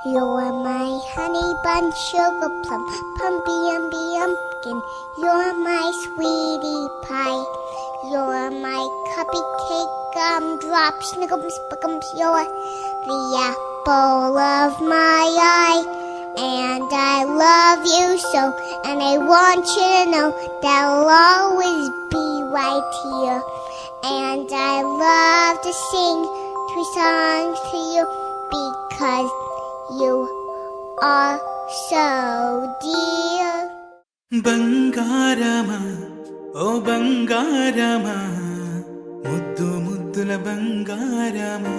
You're my honey bun, sugar plum, pumpy umby umpkin. You're my sweetie pie. You're my cupcake gumdrop, snickums, spickums. You're the apple of my eye. And I love you so, and I want you to know that I'll always be right here. And I love to sing 3 songs to you because you are so dear. బంగారమా ఓ బంగారమా ముద్దు ముద్దుల బంగారమా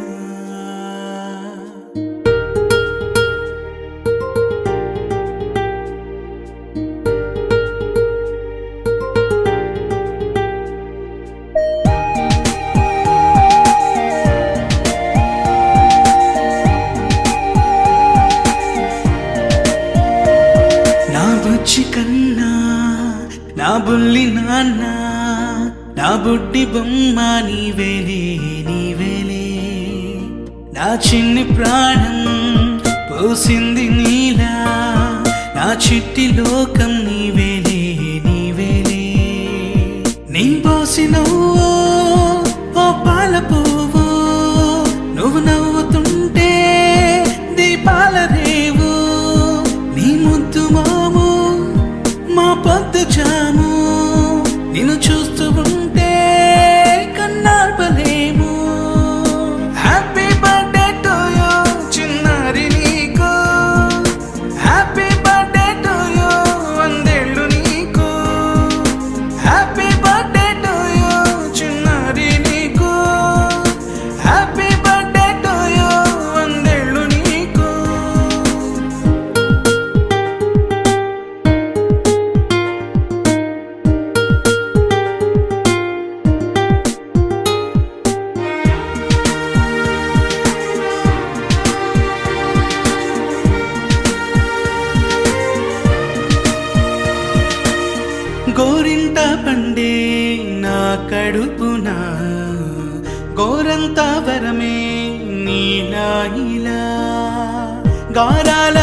కన్నా నా బుల్లి నాన్న నా బుడ్డి బొమ్మ నీవేలే నీవేలే నా చిన్ని ప్రాణం పోసింది నీలా నా చిట్టి లోకం నీవేలే నీవేలే నీ పోసినవో ఓ పాల పువ్వు నువ్వు నవ్వుతుంటే దీపాల రేవు నీ ముద్దు మాము మా పొద్దు జాము నిన్ను చూస్తూ ఉంటే కన్నార్పలేము. హ్యాపీ బర్త్డే టు యూ చిన్నారి నీకు, హ్యాపీ బర్త్డే టు యూ వందేళ్ళు నీకు, హ్యాపీ బర్త్డే టు యూ చిన్నారి నీకు, హ్యాపీ బర్త్డే టు యూ వందేళ్ళు నీకు. గోరింట పండే నా కడుపున గోరంత వరమే నీలా ఇలా గారాల